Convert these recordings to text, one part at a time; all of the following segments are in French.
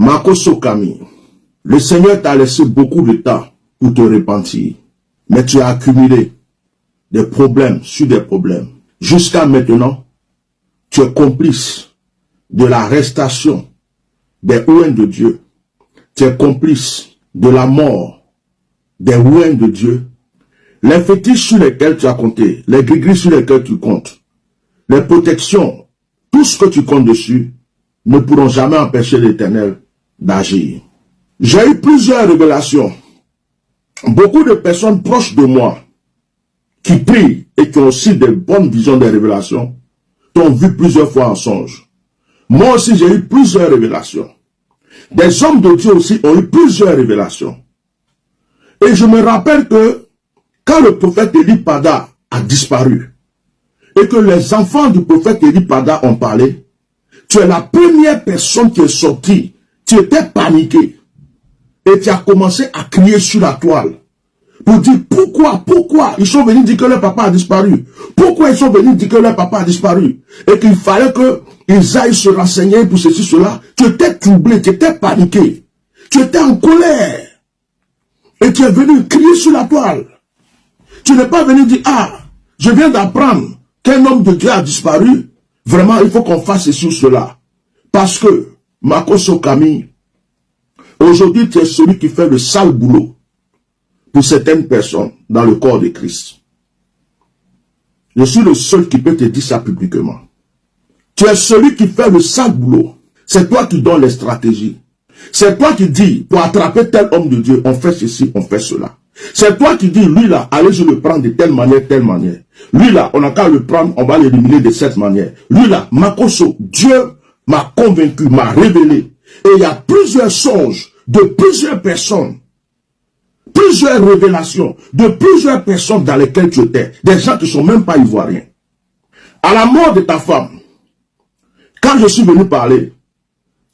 Makoso Kami, le Seigneur t'a laissé beaucoup de temps pour te repentir. Mais tu as accumulé des problèmes sur des problèmes. Jusqu'à maintenant, tu es complice de l'arrestation des ouins de Dieu. Tu es complice de la mort des ouins de Dieu. Les fétiches sur lesquels tu as compté, les gris-gris sur lesquels tu comptes, les protections, tout ce que tu comptes dessus, ne pourront jamais empêcher l'Éternel d'agir. J'ai eu plusieurs révélations. Beaucoup de personnes proches de moi qui prient et qui ont aussi des bonnes visions des révélations, t'ont vu plusieurs fois en songe. Moi aussi, j'ai eu plusieurs révélations. Des hommes de Dieu aussi ont eu plusieurs révélations. Et je me rappelle que quand le prophète Élie Pada a disparu et que les enfants du prophète Élie Pada ont parlé, tu es la première personne qui est sortie. Tu étais paniqué et tu as commencé à crier sur la toile pour dire pourquoi ils sont venus dire que leur papa a disparu. Pourquoi ils sont venus dire que leur papa a disparu et qu'il fallait qu'ils aillent se renseigner pour ceci, cela. Tu étais troublé, tu étais paniqué, tu étais en colère et tu es venu crier sur la toile. Tu n'es pas venu dire, ah, je viens d'apprendre qu'un homme de Dieu a disparu. Vraiment, il faut qu'on fasse ceci ou cela. Parce que, Makoso Kami, aujourd'hui, tu es celui qui fait le sale boulot pour certaines personnes dans le corps de Christ. Je suis le seul qui peut te dire ça publiquement. Tu es celui qui fait le sale boulot. C'est toi qui donnes les stratégies. C'est toi qui dis, pour attraper tel homme de Dieu, on fait ceci, on fait cela. C'est toi qui dis, lui là, allez je le prendre de telle manière, telle manière. Lui là, on n'a qu'à le prendre, on va l'éliminer de cette manière. Lui là, Makoso, Dieu m'a convaincu, m'a révélé. Et il y a plusieurs songes de plusieurs personnes, plusieurs révélations de plusieurs personnes dans lesquelles tu étais. Des gens qui ne sont même pas ivoiriens. À la mort de ta femme, quand je suis venu parler,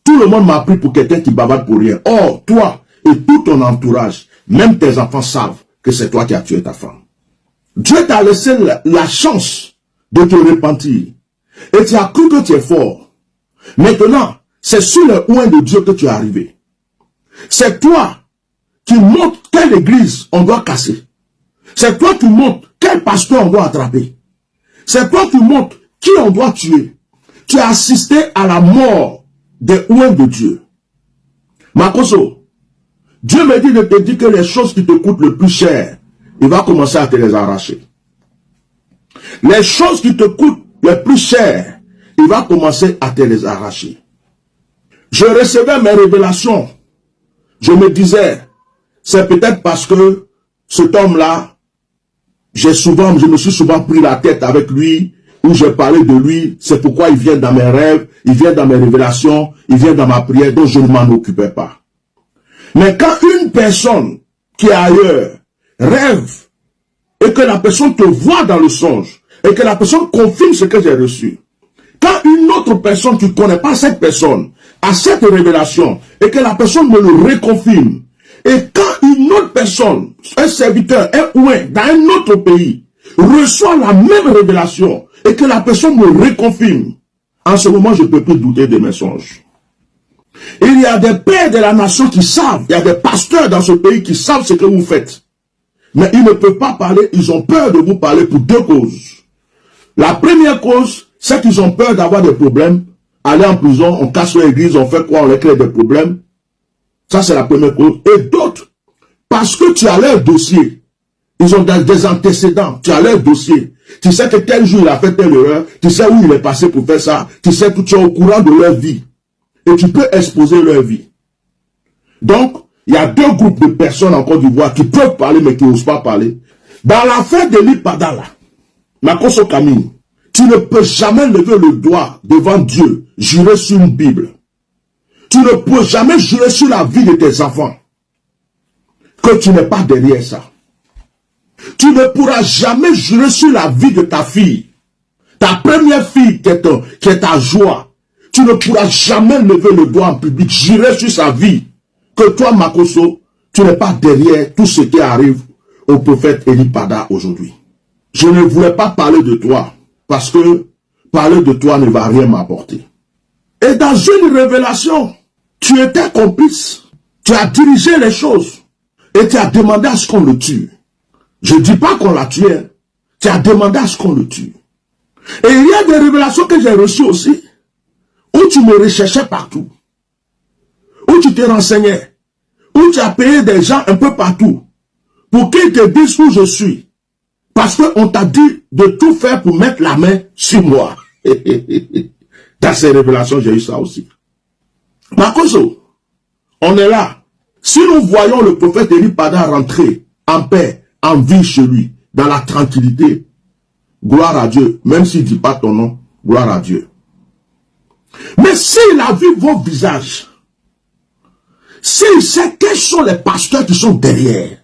tout le monde m'a pris pour quelqu'un qui bavarde pour rien. Or, toi et tout ton entourage, même tes enfants savent que c'est toi qui as tué ta femme. Dieu t'a laissé la chance de te repentir. Et tu as cru que tu es fort. Maintenant, c'est sur les ouins de Dieu que tu es arrivé. C'est toi qui montres quelle église on doit casser. C'est toi qui montres quel pasteur on doit attraper. C'est toi qui montres qui on doit tuer. Tu as assisté à la mort des ouins de Dieu. Makoso, Dieu me dit de te dire que les choses qui te coûtent le plus cher, il va commencer à te les arracher. Les choses qui te coûtent le plus cher, il va commencer à te les arracher. Je recevais mes révélations. Je me disais, c'est peut-être parce que cet homme-là, je me suis souvent pris la tête avec lui, où j'ai parlé de lui, c'est pourquoi il vient dans mes rêves, il vient dans mes révélations, il vient dans ma prière, donc je ne m'en occupais pas. Mais quand une personne qui est ailleurs rêve et que la personne te voit dans le songe et que la personne confirme ce que j'ai reçu, quand une autre personne, tu ne connais pas cette personne, a cette révélation et que la personne me le reconfirme, et quand une autre personne, un serviteur, un ouin dans un autre pays, reçoit la même révélation et que la personne me reconfirme, en ce moment je ne peux plus douter de mes songes. Il y a des pères de la nation qui savent, il y a des pasteurs dans ce pays qui savent ce que vous faites. Mais ils ne peuvent pas parler, ils ont peur de vous parler pour deux causes. La première cause, c'est qu'ils ont peur d'avoir des problèmes. Aller en prison, on casse l'église, on fait quoi, on leur crée des problèmes. Ça c'est la première cause. Et d'autres, parce que tu as leur dossier. Ils ont des antécédents, tu as leur dossier. Tu sais que tel jour il a fait telle erreur, tu sais où il est passé pour faire ça, tu sais que tu es au courant de leur vie. Et tu peux exposer leur vie. Donc, il y a deux groupes de personnes en Côte d'Ivoire qui peuvent parler mais qui n'osent pas parler. Dans l'affaire d'Élie Pada là, Makoso Kami, tu ne peux jamais lever le doigt devant Dieu, jurer sur une Bible. Tu ne peux jamais jurer sur la vie de tes enfants que tu n'es pas derrière ça. Tu ne pourras jamais jurer sur la vie de ta fille. Ta première fille qui est ta joie. Tu ne pourras jamais lever le doigt en public, jurer sur sa vie. Que toi, Makoso, tu n'es pas derrière tout ce qui arrive au prophète Élie Pada aujourd'hui. Je ne voulais pas parler de toi, parce que parler de toi ne va rien m'apporter. Et dans une révélation, Tu étais complice. Tu as dirigé les choses. Et tu as demandé à ce qu'on le tue. Je ne dis pas qu'on l'a tué. Tu as demandé à ce qu'on le tue. Et il y a des révélations que j'ai reçues aussi, où tu me recherchais partout, où tu te renseignais, où tu as payé des gens un peu partout, pour qu'ils te disent où je suis. Parce qu'on t'a dit de tout faire pour mettre la main sur moi. Dans ces révélations, j'ai eu ça aussi. Makoso, on est là. Si nous voyons le prophète Eli Pada rentrer en paix, en vie chez lui, dans la tranquillité, gloire à Dieu, même s'il ne dit pas ton nom, gloire à Dieu. Mais s'il a vu vos visages, s'il sait quels sont les pasteurs qui sont derrière,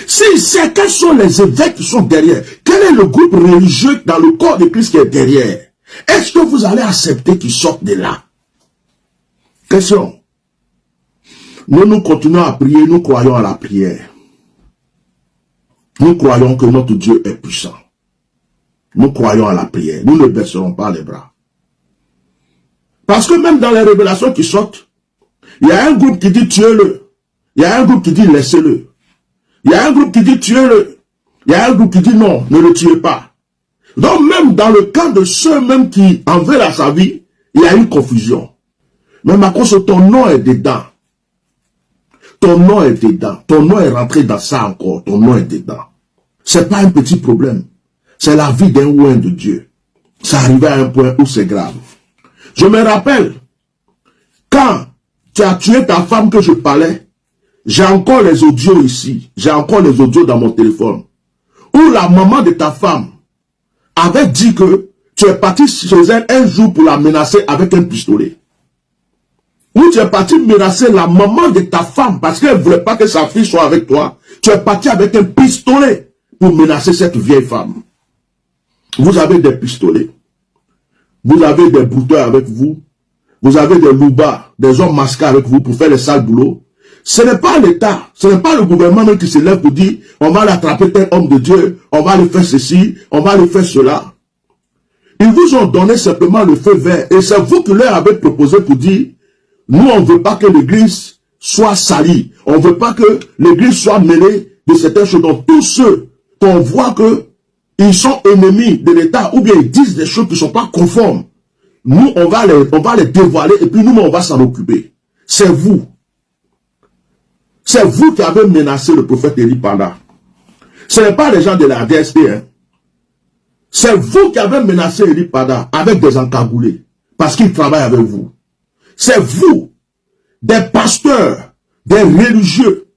s'il sait quels sont les évêques qui sont derrière, quel est le groupe religieux dans le corps de Christ qui est derrière, est-ce que vous allez accepter qu'ils sortent de là? Question. Nous continuons à prier, nous croyons à la prière. Nous croyons que notre Dieu est puissant. Nous croyons à la prière. Nous ne baisserons pas les bras. Parce que même dans les révélations qui sortent, il y a un groupe qui dit tuez-le. Il y a un groupe qui dit laissez-le. Il y a un groupe qui dit tuez-le. Il y a un groupe qui dit non, ne le tuez pas. Donc même dans le cas de ceux même qui en veulent à sa vie, il y a une confusion. Mais ma cause, ton nom est dedans. Ton nom est dedans. Ton nom est rentré dans ça encore. Ton nom est dedans. C'est pas un petit problème. C'est la vie d'un oint de Dieu. Ça arrivait à un point où c'est grave. Je me rappelle, quand tu as tué ta femme que je parlais, j'ai encore les audios ici. J'ai encore les audios dans mon téléphone. Où la maman de ta femme avait dit que tu es parti chez elle un jour pour la menacer avec un pistolet. Où tu es parti menacer la maman de ta femme parce qu'elle ne voulait pas que sa fille soit avec toi. Tu es parti avec un pistolet pour menacer cette vieille femme. Vous avez des pistolets. Vous avez des brouteurs avec vous. Vous avez des loubas, des hommes masqués avec vous pour faire les sales boulots. Ce n'est pas l'État, ce n'est pas le gouvernement même qui se lève pour dire on va l'attraper tel homme de Dieu, on va lui faire ceci, on va lui faire cela. Ils vous ont donné simplement le feu vert et c'est vous qui leur avez proposé pour dire nous on ne veut pas que l'église soit salie, on ne veut pas que l'église soit mêlée de certaines choses. Donc tous ceux qu'on voit que ils sont ennemis de l'État ou bien ils disent des choses qui ne sont pas conformes, nous on va les dévoiler et puis nous on va s'en occuper. C'est vous. C'est vous qui avez menacé le prophète Eli Pada. Ce n'est pas les gens de la DSP. Hein. C'est vous qui avez menacé Eli Pada avec des encagoulés. Parce qu'il travaille avec vous. C'est vous, des pasteurs, des religieux,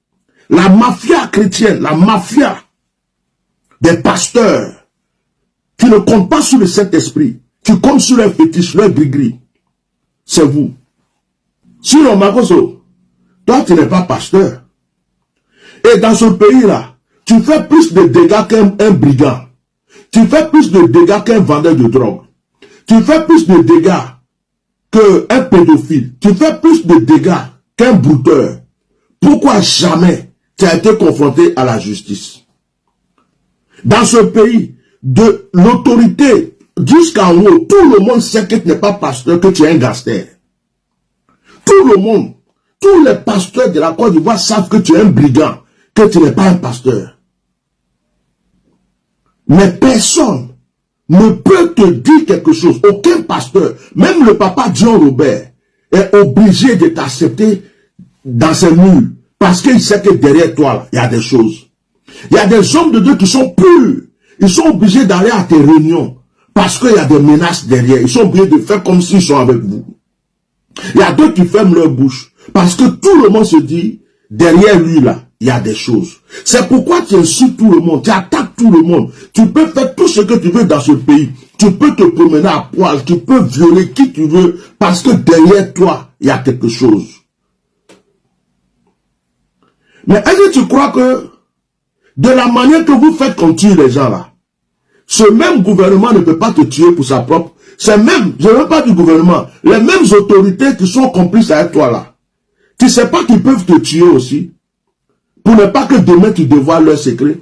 la mafia chrétienne, la mafia des pasteurs qui ne comptent pas sur le Saint-Esprit, qui comptent sur leur fétiche, leur gris-gris. C'est vous. Sinon, Makoso, toi, tu n'es pas pasteur. Et dans ce pays-là, tu fais plus de dégâts qu'un brigand. Tu fais plus de dégâts qu'un vendeur de drogue. Tu fais plus de dégâts qu'un pédophile. Tu fais plus de dégâts qu'un brouteur. Pourquoi jamais tu as été confronté à la justice? Dans ce pays, de l'autorité jusqu'en haut, tout le monde sait que tu n'es pas pasteur, que tu es un gangster. Tout le monde. Tous les pasteurs de la Côte d'Ivoire savent que tu es un brigand, que tu n'es pas un pasteur. Mais personne ne peut te dire quelque chose. Aucun pasteur, même le papa John Robert, est obligé de t'accepter dans ses murs. Parce qu'il sait que derrière toi, il y a des choses. Il y a des hommes de Dieu qui sont purs. Ils sont obligés d'aller à tes réunions. Parce qu'il y a des menaces derrière. Ils sont obligés de faire comme s'ils sont avec vous. Il y a d'autres qui ferment leur bouche. Parce que tout le monde se dit, derrière lui là, il y a des choses. C'est pourquoi tu insultes tout le monde, tu attaques tout le monde. Tu peux faire tout ce que tu veux dans ce pays. Tu peux te promener à poil, tu peux violer qui tu veux, parce que derrière toi, il y a quelque chose. Mais est-ce que tu crois que, de la manière que vous faites qu'on tue les gens là, ce même gouvernement ne peut pas te tuer pour sa propre... C'est même, je ne veux pas du gouvernement, les mêmes autorités qui sont complices avec toi là. Tu ne sais pas qu'ils peuvent te tuer aussi, pour ne pas que demain tu dévoiles leurs secrets.